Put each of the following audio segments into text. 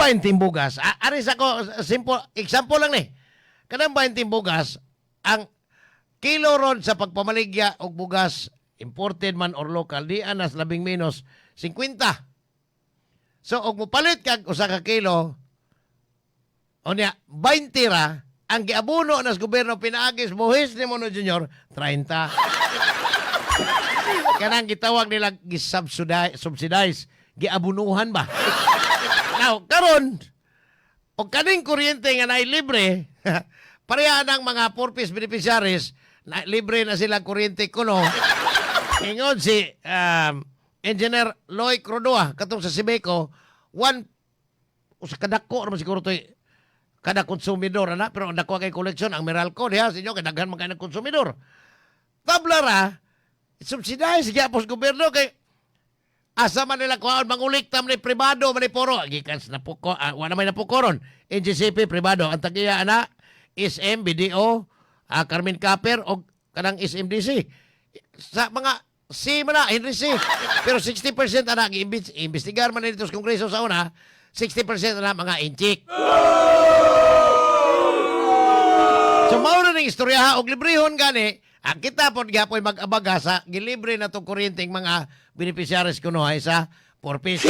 20 bugas, aris ako, simple, example lang ni. Kanang 20 bugas, ang kilo ron sa pagpamaligya og bugas, imported man or local, di anas labing minus 50. So, og mupalit kag usa ka kilo, o niya, 20 ra, ang giabuno nas gobyerno pinaagis, buhis ni Mono Junior, 30. Kanang gitawag nila subsidize, giabunuhan ba? Now, karon, o kaning kuryente nga na libre, pareha ng mga purpose beneficiaries, na libre na sila kuryente kuno. Ingon si Engineer Loy Crodoa, katong sa Sibeco, sa kadako naman siguro ito kada konsumidor, ana, pero ang dako kay koleksyon, ang Meralco, diha, sa inyo, kadaghan mga konsumidor. Tabla ra, subsidize, gyapos gobyerno, kay asa man nila kuhaan, manguliktam ni pribado, man ni poro, gikan na puko, wala may napukoron, NGCP, pribado, ang tagiya, ana, SM, BDO, Carmen Caper, o kanang SMDC. Sa mga C man na, Henry C. Pero 60% ana, imbestigar man na dito sa Kongreso sa una, 60% na mga inchik. So, mauna ng istorya og librehon gani, ang kita po gapoy mag-abaga sa gilibre na itong kuryenteng mga beneficiaries kuno ay sa purpose.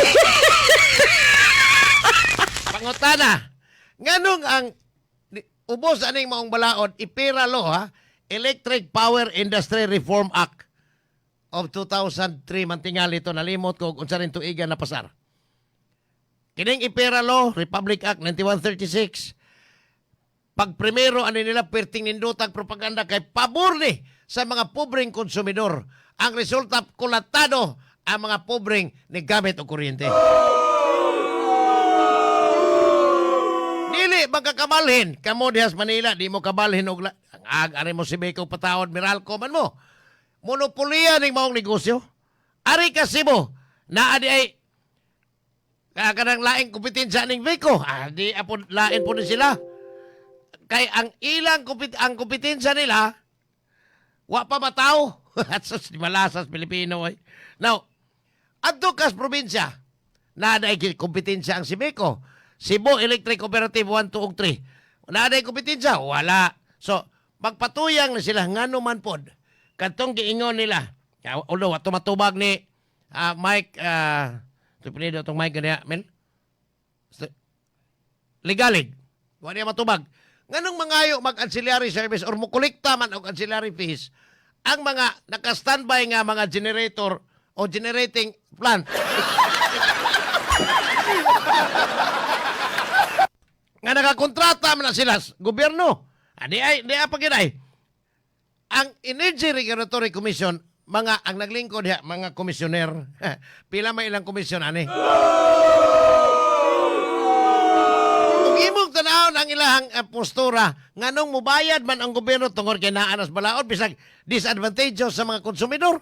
Pangutana, nganong ang ubos aning maong balaod, ipira lo ha, Electric Power Industry Reform Act of 2003, mantingal ito, nalimot ko kung saan tuigan na pasar. Kining ipira lo, Republic Act 9136, pag primero ano nila perting nindutag propaganda kay pabor ni sa mga pobreng konsumidor. Ang resulta kulatado ang mga pobreng ni gamit o kuryente. Dili magkakabalhin kamo dihas Manila, di mo kabalhin og ang ari mo si Beko patawad Meralco man mo. Monopoliya ning maong negosyo. Ari kasi mo na adi ay kanang laing kompetensya ning Beko. Di apod lain po ni sila. Kay ang ilang ang kompetensya nila, wa pa mataw. At sus, malasas Pilipino. Ay. Now, adto kas probinsya, na ada kompetensya ang Sibeco. Cebu Electric Cooperative 1, 2, ug 3. Na ada kompetensya? Wala. So, magpatuyang na sila, nga naman pod. Katong giingon nila, ulo, ato matubag ni Mike, tupinido itong Mike ganyan, men? Legalig. Wala niya matubag. Nganong mangayo mag-ancillary service or mukolekta man og ancillary fees ang mga naka-standby nga mga generator o generating plant. Nga nakakontrata man na sila gobyerno. Di ay paginay. Ang Energy Regulatory Commission, mga ang naglingkod diha, mga komisyoner. Pila may ilang komisyon ani. Imong tanawon ang ilahang postura nganong mubayad man ang gobyerno tungod kay naa nas balaod bisag disadvantageous sa mga konsumidor.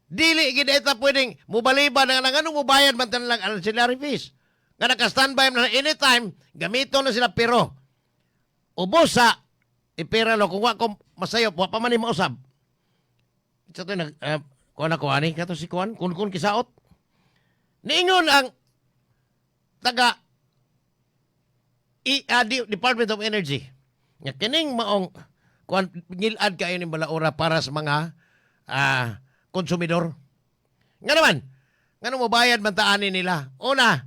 Dili gid eta pwedeng mubaliban nga nganong mubayad man tan lang ancillary fees. Nga naka-standby na anytime gamito na sila pero ubos sa ipira lo kung wa ko masayop wa pa man ni mausab. Sa to nag kuan ako ani kato si kuan kun kisaot. Niingon ang taga Department of Energy. Nga kining maong ngilad kayo ni balaura para sa mga konsumidor. Nga naman, nga nung mabayad mantaani nila. Una,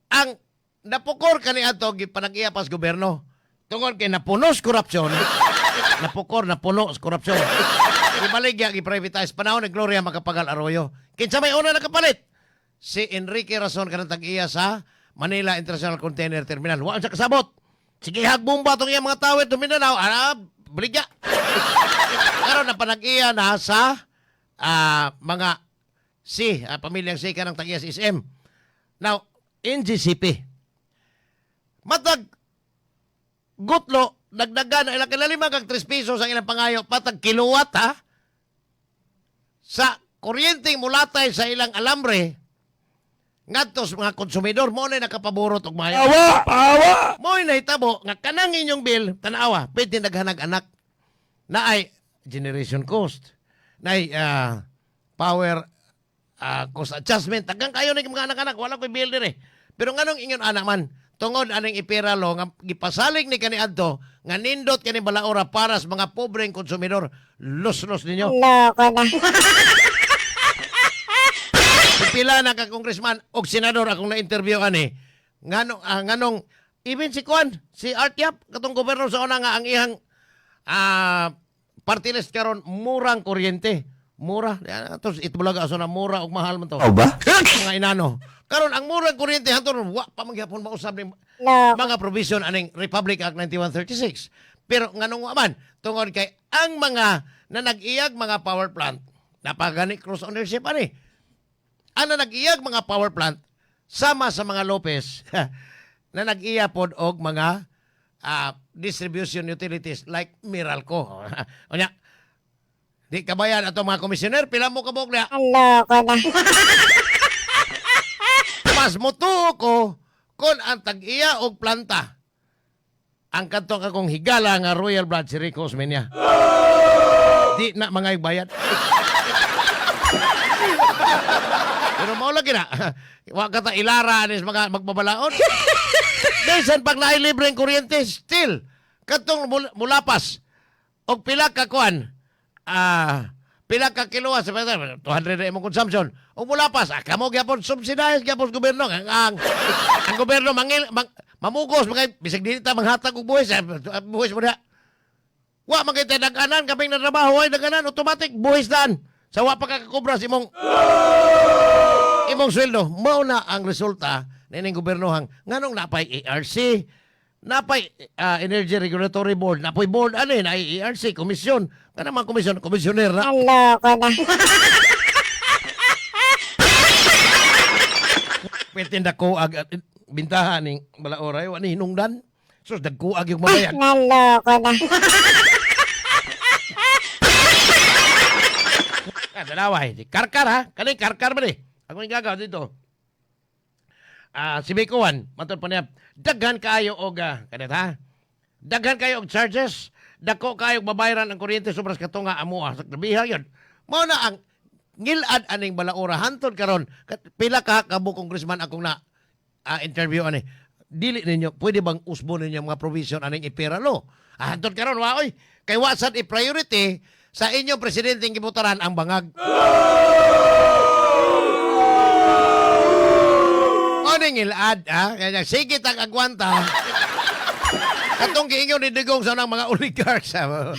ang napukor kani ato panag-iyapas gobyerno. Tungod kay napunos korupsyon. napunos korupsyon. Ibaligya, i-privatize. Panahon ni Gloria Macapagal Arroyo. Kinsa may una nakapalit? Si Enrique Razon kanang tag-iya sa Manila International Container Terminal. Wala sa kasabot. Sige, hagbomba itong mga tawid. Mindanao. Baligya. Karon na panag-iya na sa mga pamilyang C ka ng tag-iya sa SM. Now, NGCP. Matag gutlo, nagdagan na ilang kilalima kag 3 pesos ang ilang pangayo. Patag kiluwat ha. Sa kuryenteng mulatay sa ilang alambre, ngadto sa mga konsumidor mo na nakapaborot og maayo. Pawa! Mo na hitabo nga kanang inyong bill tanawa, pwede naghanag anak na ay generation cost. Na ay power cost adjustment. Tagang kayo na mga anak-anak, wala ko'y bill dire. Pero nganong ingon anak man, tungod aning ipira lo nga gipasalig ni kaniadto nga nindot kani balaura para sa mga pobreng konsumidor. Los ninyo. Loko na. Pila na ka congressman o senador akong na-interview ani. Nganong even si Kwan, si Art Yap, katong gobernador sa una nga ang ihang party list karon murang kuryente. Mura. Tapos itbulaga aso na mura og mahal man to. O ba? Mga inano. Karon ang murang kuryente hanton wa pa magyapon mausab ni Loko. mga provision aning Republic Act 9136. Pero nganong wa man tungod kay ang mga na nag-iyag mga power plant napagani cross ownership ani. Ang na nag-iyag mga power plant sama sa mga Lopez na nag-iya pod og mga distribution utilities like Meralco. Onya, di kabayan ato mga komisyoner, pila mo kabog na. Loko na. Mas mutuo ko kung ang tag-iya og planta ang kanto akong higala nga Royal Blood si Rico Osmeña. Di na mga bayad. Pero maulagi na. Wa ka ta ilara anis mga magbabalaon. Desan pag naay libreng kuryente, still, katong mulapas, og pila ka kuan, pila ka kilowatt, 200 na imong consumption, og mulapas, kamo gyapon subsidize gyapon gobyerno, ang gobyerno mamugos, mga, bisag dili ta manghatag og buhis, buhis mo na. Wa magkita daganan, kaming natrabaho ay daganan, automatic, buhis daan. Sa wa pa kakakubra sa imong sweldo, mao na ang resulta nining gobyernohang nganong napay ARC, napay Energy Regulatory Board, napay board ani na ARC komisyon, kana man komisyoner na. Loko na. Pwede ko ag bintahan ning balaoray wa ni hinungdan. Sus dagkuag yung mabayan. Loko na. Dalaway, karkar ha, kani karkar ba ni? Ako yung gagaw dito. Si Bikuan, matod pa niya, daghan kayo og, kanit ha? Daghan kayo og charges, dako kayo babayaran ang kuryente sobras katunga amuha sa trabiha yun. Mao na ang ngilad aning balaura hantod karon pila ka kabo congressman akong na interview ani. Dili ninyo, pwede bang usbo ninyo mga provision aning ipira lo? Hantod karon wa oy, kay wasad i-priority sa inyong presidenteng gibutaran ang bangag. Oning ilad, kaya sige tag agwanta. Katong giingon ni Digong sa mga oligarchs.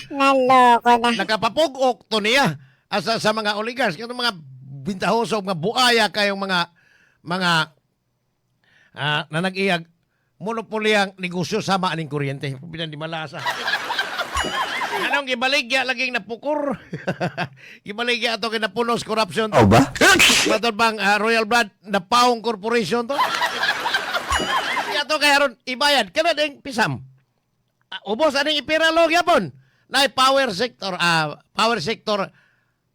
Loko na. Nakapapugok to niya asa sa mga oligarchs. Katong mga bintahosog, mga buaya kayong mga na nag-iyag monopolyang negosyo sama aning kuryente. Pinan di malasa. Anong gibaligya laging napukor? Gibaligya ato kay napunos corruption. O ba? Matod bang Royal Blood na Paong Corporation to? Kaya to kaya ron ibayad. Kana ding pisam. Ubos aning ipira lo gyapon. Na power sector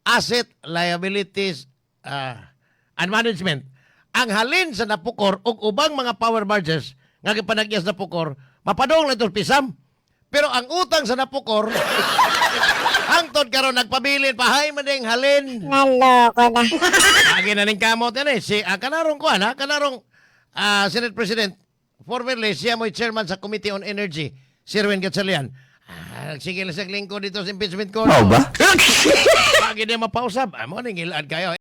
asset liabilities and management. Ang halin sa napukor ug ubang mga power barges nga gipanagyas na pukor, mapadong lang itong pisam. Pero ang utang sa napukor, hangtod karon nagpabilin, pahay man ding halin. Loko na. Lagi na ning kamot yan eh. Si, kanarong kuhan ha, kanarong Senate President, formerly siya mo'y chairman sa Committee on Energy, si Erwin Gatchalian. Sige lang sa lingkod dito sa impeachment court. O ba? Lagi na mapausap. Mo ning ilad kayo.